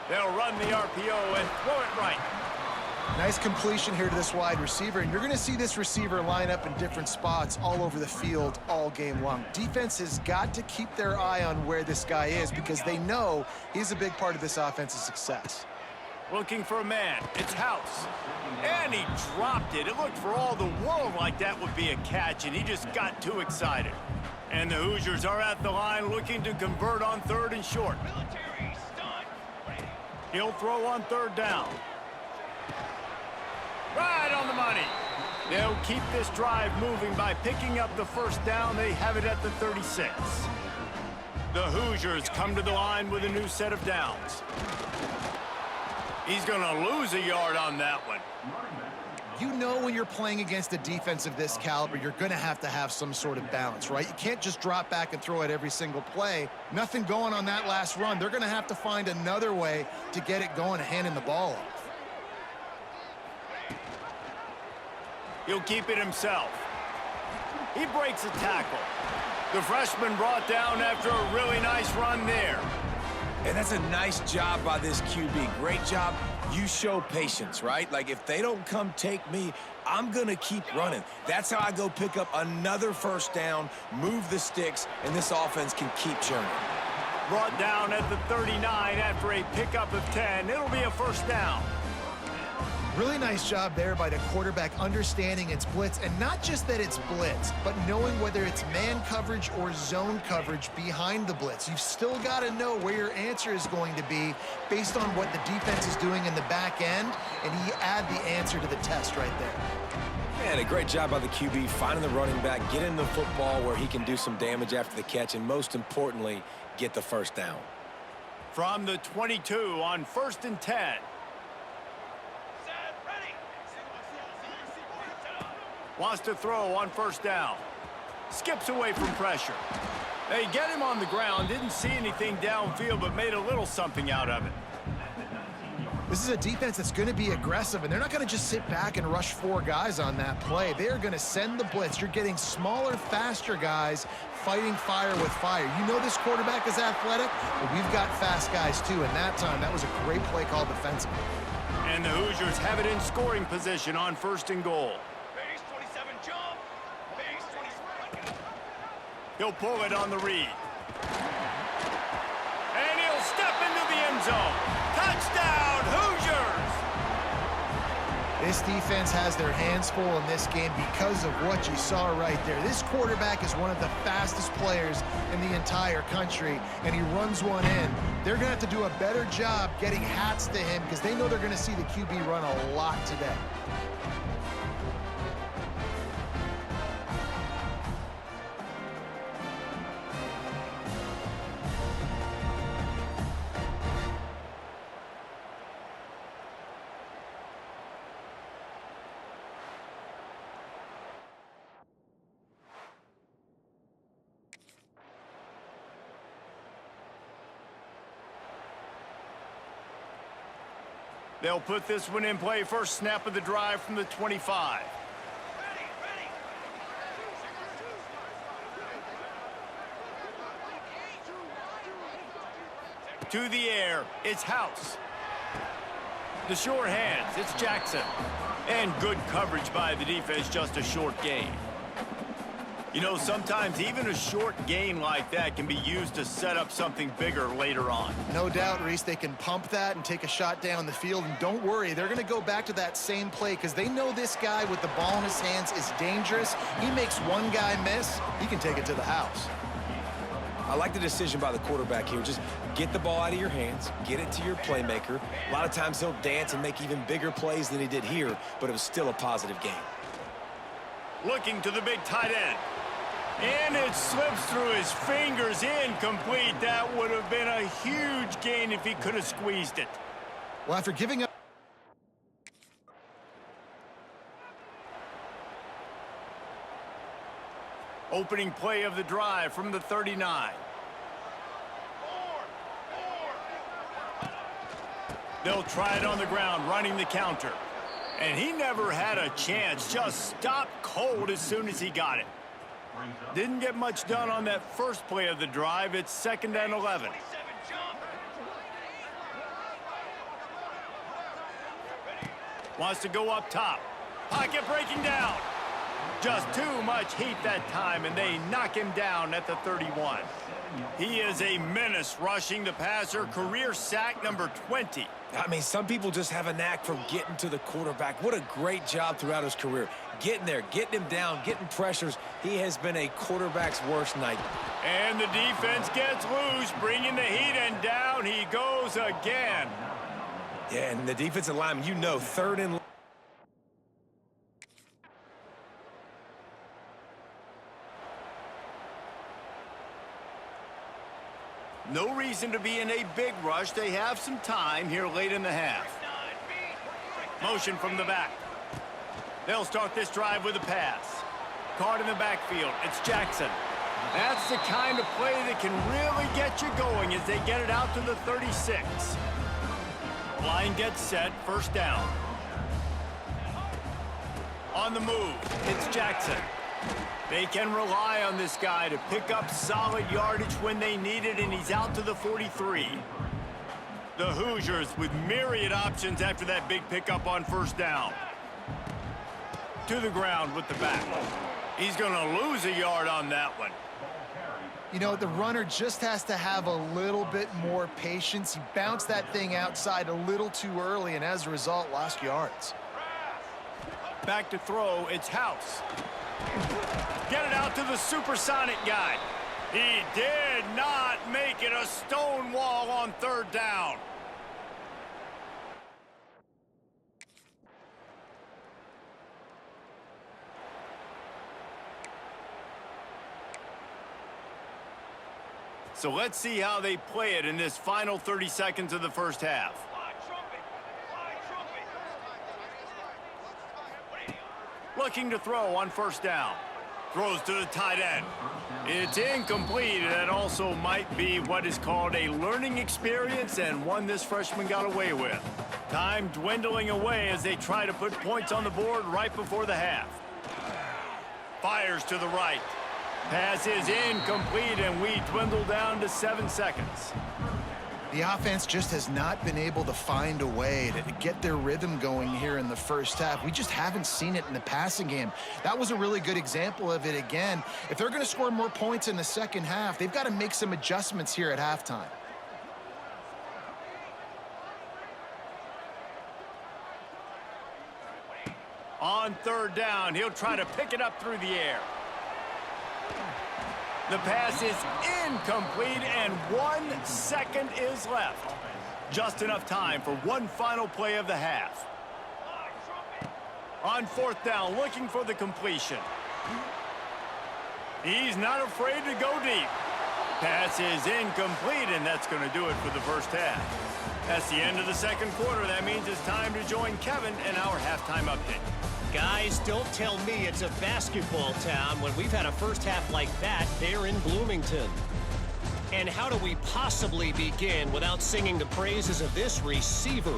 They'll run the RPO and throw it right. Nice completion here to this wide receiver, and you're going to see this receiver line up in different spots all over the field all game long. Defense has got to keep their eye on where this guy is because they know he's a big part of this offense's success. Looking for a man. It's House. And he dropped it. It looked for all the world like that would be a catch, and he just got too excited. And the Hoosiers are at the line looking to convert on 3rd and short. He'll throw on 3rd down. Right on the money. They'll keep this drive moving by picking up the 1st down. They have it at the 36. The Hoosiers come to the line with a new set of downs. He's going to lose a yard on that one. You know when you're playing against a defense of this caliber, you're going to have some sort of balance, right? You can't just drop back and throw it every single play. Nothing going on that last run. They're going to have to find another way to get it going, handing the ball off. He'll keep it himself. He breaks a tackle. The freshman brought down after a really nice run there. And that's a nice job by this QB. Great job. You show patience, right? Like, if they don't come take me, I'm going to keep running. That's how I go pick up another 1st down, move the sticks, and this offense can keep churning. Brought down at the 39 after a pickup of 10. It'll be a 1st down. Really nice job there by the quarterback understanding it's blitz, and not just that it's blitz, but knowing whether it's man coverage or zone coverage behind the blitz. You've still got to know where your answer is going to be based on what the defense is doing in the back end, and you add the answer to the test right there. Man, a great job by the QB, finding the running back, getting the football where he can do some damage after the catch, and most importantly, get the 1st down. From the 22 on 1st and 10. Wants to throw on 1st down. Skips away from pressure. They get him on the ground. Didn't see anything downfield, but made a little something out of it. This is a defense that's going to be aggressive, and they're not going to just sit back and rush 4 guys on that play. They are going to send the blitz. You're getting smaller, faster guys fighting fire with fire. You know this quarterback is athletic, but we've got fast guys too, and that time, that was a great play call defensively. And the Hoosiers have it in scoring position on 1st and goal. He'll pull it on the read. And he'll step into the end zone. Touchdown, Hoosiers! This defense has their hands full in this game because of what you saw right there. This quarterback is one of the fastest players in the entire country, and he runs one in. They're going to have to do a better job getting hats to him because they know they're going to see the QB run a lot today. They'll put this one in play. 1st snap of the drive from the 25. To the air, it's House. The short hands, it's Jackson. And good coverage by the defense, just a short gain. You know, sometimes even a short gain like that can be used to set up something bigger later on. No doubt, Reese, they can pump that and take a shot down the field. And don't worry, they're going to go back to that same play because they know this guy with the ball in his hands is dangerous. He makes one guy miss, he can take it to the house. I like the decision by the quarterback here. Just get the ball out of your hands, get it to your playmaker. A lot of times he'll dance and make even bigger plays than he did here, but it was still a positive game. Looking to the big tight end. And it slips through his fingers, incomplete. That would have been a huge gain if he could have squeezed it. Well, after giving up opening play of the drive from the 39. They'll try it on the ground, running the counter. And he never had a chance, just stopped cold as soon as he got it. Didn't get much done on that first play of the drive. It's 2nd and 11. Wants to go up top. Pocket breaking down. Just too much heat that time, and they knock him down at the 31. He is a menace rushing the passer, career sack number 20. I mean, some people just have a knack for getting to the quarterback. What a great job throughout his career. Getting there, getting him down, getting pressures. He has been a quarterback's worst nightmare. And the defense gets loose, bringing the heat, and down he goes again. Yeah, and the defensive lineman, you know, third and... No reason to be in a big rush. They have some time here late in the half. Motion from the back. They'll start this drive with a pass. Caught in the backfield. It's Jackson. That's the kind of play that can really get you going as they get it out to the 36. Line gets set. First down. On the move, it's Jackson. They can rely on this guy to pick up solid yardage when they need it, and he's out to the 43. The Hoosiers with myriad options after that big pickup on first down. To the ground with the back. He's going to lose a yard on that one. You know, the runner just has to have a little bit more patience. He bounced that thing outside a little too early, and as a result, lost yards. Back to throw, it's House. Get it out to the supersonic guy. He did not make it a stone wall on third down. So let's see how they play it in this final 30 seconds of the first half. Looking to throw on first down. Throws to the tight end. It's incomplete, and that also might be what is called a learning experience, and one this freshman got away with. Time dwindling away as they try to put points on the board right before the half. Fires to the right. Pass is incomplete, and we dwindle down to 7 seconds. The offense just has not been able to find a way to get their rhythm going here in the first half. We just haven't seen it in the passing game. That was a really good example of it again. If they're going to score more points in the second half, they've got to make some adjustments here at halftime. On third down, he'll try to pick it up through the air. The pass is incomplete, and 1 second is left. Just enough time for one final play of the half. On fourth down, looking for the completion. He's not afraid to go deep. Pass is incomplete, and that's going to do it for the first half. That's the end of the second quarter. That means it's time to join Kevin in our halftime update. Guys, don't tell me it's a basketball town when we've had a first half like that there in Bloomington. And how do we possibly begin without singing the praises of this receiver?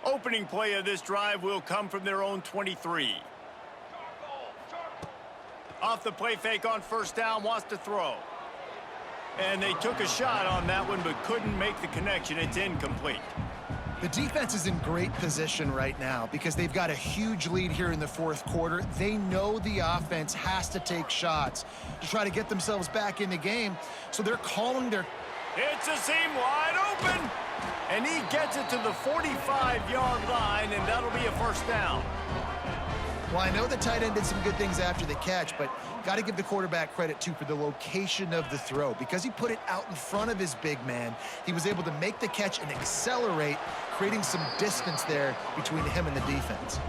Opening play of this drive will come from their own 23. Off the play fake on first down, wants to throw. And they took a shot on that one, but couldn't make the connection. It's incomplete. The defense is in great position right now because they've got a huge lead here in the fourth quarter. They know the offense has to take shots to try to get themselves back in the game. So they're calling their... It's a seam wide open. And he gets it to the 45-yard line, and that'll be a first down. Well, I know the tight end did some good things after the catch, but got to give the quarterback credit, too, for the location of the throw. Because he put it out in front of his big man, he was able to make the catch and accelerate, creating some distance there between him and the defense.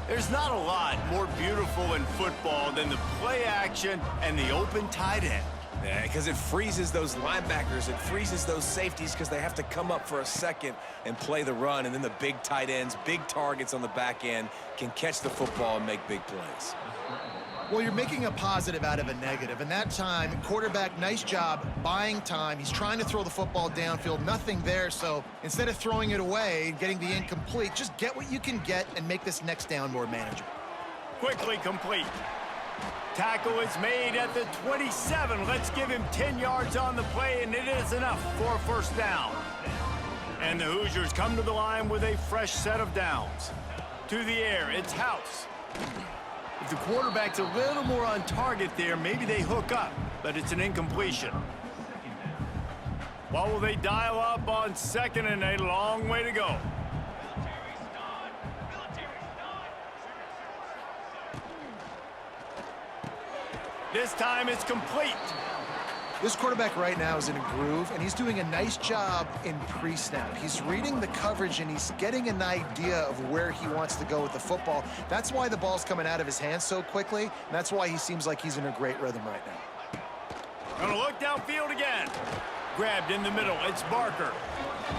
There's not a lot more beautiful in football than the play action and the open tight end. Yeah, because it freezes those linebackers. It freezes those safeties because they have to come up for a second and play the run. And then the big tight ends, big targets on the back end can catch the football and make big plays. Well, you're making a positive out of a negative. And that time, quarterback, nice job buying time. He's trying to throw the football downfield. Nothing there. So instead of throwing it away and getting the incomplete, just get what you can get and make this next down more manageable. Quickly complete. Tackle is made at the 27. Let's give him 10 yards on the play, and it is enough for a first down. And the Hoosiers come to the line with a fresh set of downs. To the air, it's House. If the quarterback's a little more on target there, maybe they hook up, but it's an incompletion. What will they dial up on 2nd and a long way to go? This time it's complete. This quarterback right now is in a groove, and he's doing a nice job in pre-snap. He's reading the coverage, and he's getting an idea of where he wants to go with the football. That's why the ball's coming out of his hands so quickly, and that's why he seems like he's in a great rhythm right now. Gonna look downfield again. Grabbed in the middle, it's Barker.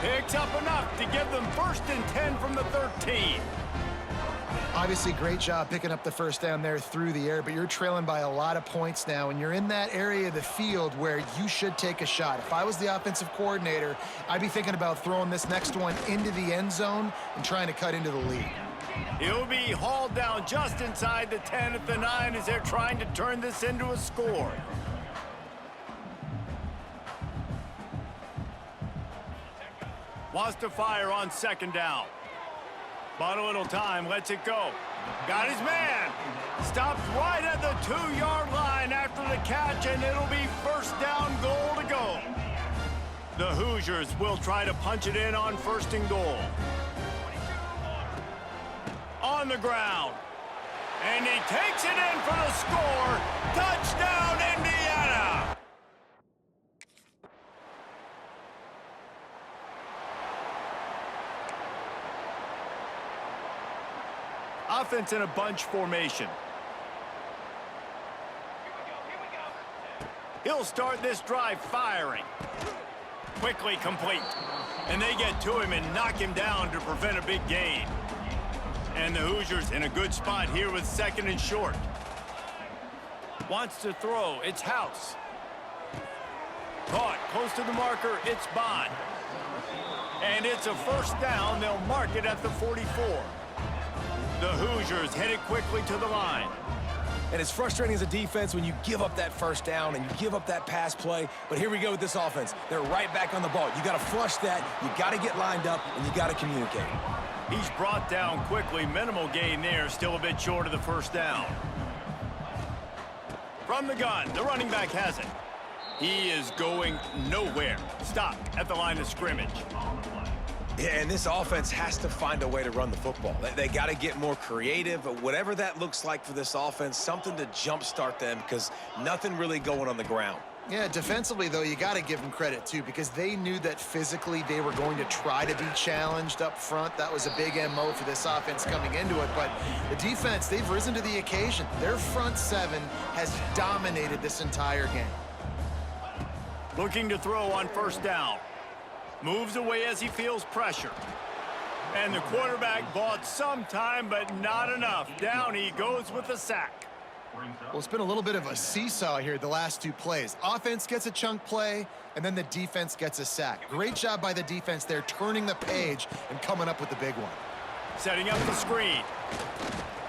Picks up enough to give them 1st and 10 from the 13. Obviously, great job picking up the first down there through the air, but you're trailing by a lot of points now, and you're in that area of the field where you should take a shot. If I was the offensive coordinator, I'd be thinking about throwing this next one into the end zone and trying to cut into the lead. He'll be hauled down just inside the 10 at the 9 as they're trying to turn this into a score. Wants to fire on 2nd down. Bought a little time, lets it go. Got his man. Stopped right at the 2-yard line after the catch, and it'll be 1st down, goal to go. The Hoosiers will try to punch it in on 1st and goal. On the ground. And he takes it in for the score. Touchdown, Indiana! Offense in a bunch formation. He'll start this drive firing. Quickly complete. And they get to him and knock him down to prevent a big gain. And the Hoosiers in a good spot here with 2nd and short. Wants to throw. It's House. Caught close to the marker. It's Bond. And it's a 1st down. They'll mark it at the 44. The Hoosiers headed quickly to the line. And it's frustrating as a defense when you give up that 1st down and you give up that pass play. But here we go with this offense. They're right back on the ball. You got to flush that. You got to get lined up, and you got to communicate. He's brought down quickly. Minimal gain there. Still a bit short of the 1st down. From the gun, the running back has it. He is going nowhere. Stopped at the line of scrimmage. Yeah, and this offense has to find a way to run the football. They got to get more creative, whatever that looks like for this offense, something to jumpstart them because nothing really going on the ground. Yeah, defensively, though, you got to give them credit, too, because they knew that physically they were going to try to be challenged up front. That was a big MO for this offense coming into it. But the defense, they've risen to the occasion. Their front 7 has dominated this entire game. Looking to throw on 1st down. Moves away as he feels pressure. And the quarterback bought some time, but not enough. Down he goes with the sack. Well, it's been a little bit of a seesaw here the last 2 plays. Offense gets a chunk play, and then the defense gets a sack. Great job by the defense there, turning the page and coming up with the big one. Setting up the screen.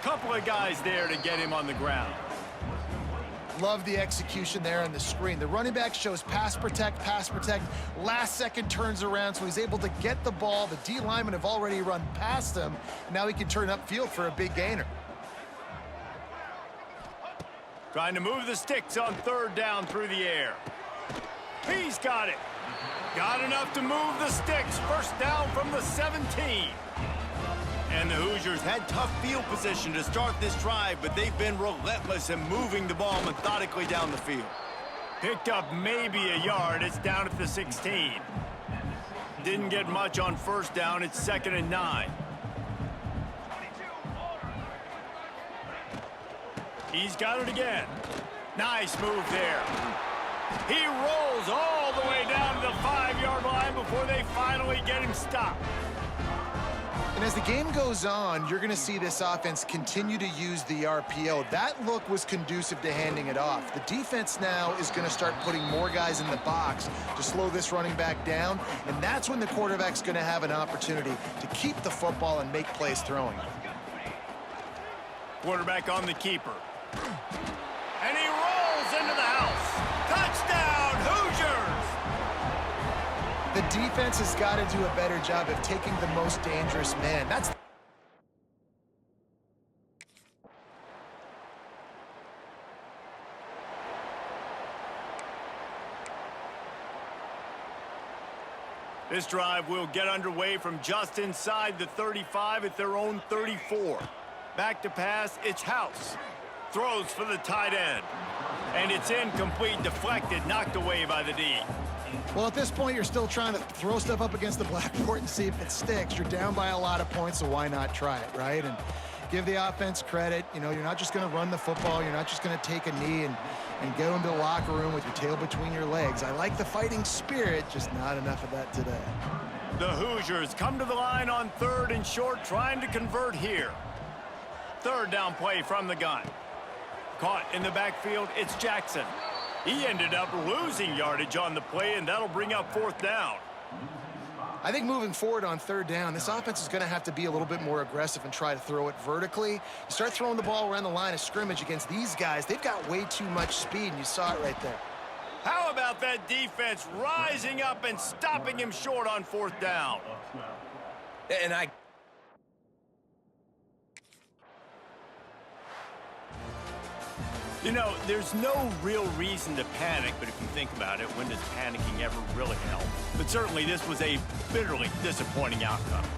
Couple of guys there to get him on the ground. Love the execution there on the screen. The running back shows pass protect, last second turns around, so he's able to get the ball. The D linemen have already run past him. Now he can turn upfield for a big gainer. Trying to move the sticks on 3rd down through the air. He's got it. Got enough to move the sticks. 1st down from the 17. And the Hoosiers had tough field position to start this drive, but they've been relentless in moving the ball methodically down the field. Picked up maybe a yard. It's down at the 16. Didn't get much on 1st down. It's 2nd and 9. He's got it again. Nice move there. He rolls all the way down to the 5-yard line before they finally get him stopped. And as the game goes on, you're going to see this offense continue to use the RPO. That look was conducive to handing it off. The defense now is going to start putting more guys in the box to slow this running back down, and that's when the quarterback's going to have an opportunity to keep the football and make plays throwing. Quarterback on the keeper. defense has got to do a better job of taking the most dangerous man. That's This drive will get underway from just inside the 35 at their own 34. Back to pass, it's House. Throws for the tight end. And it's incomplete, deflected, knocked away by the D. Well, at this point, you're still trying to throw stuff up against the blackboard and see if it sticks. You're down by a lot of points, so why not try it, right? And give the offense credit. You know, you're not just going to run the football. You're not just going to take a knee and go into the locker room with your tail between your legs. I like the fighting spirit, just not enough of that today. The Hoosiers come to the line on 3rd and short, trying to convert here. 3rd down play from the gun. Caught in the backfield, it's Jackson. He ended up losing yardage on the play, and that'll bring up 4th down. I think moving forward on 3rd down, this offense is going to have to be a little bit more aggressive and try to throw it vertically. You start throwing the ball around the line of scrimmage against these guys, they've got way too much speed, and you saw it right there. How about that defense rising up and stopping him short on 4th down? And You know, there's no real reason to panic, but if you think about it, when does panicking ever really help? But certainly this was a bitterly disappointing outcome.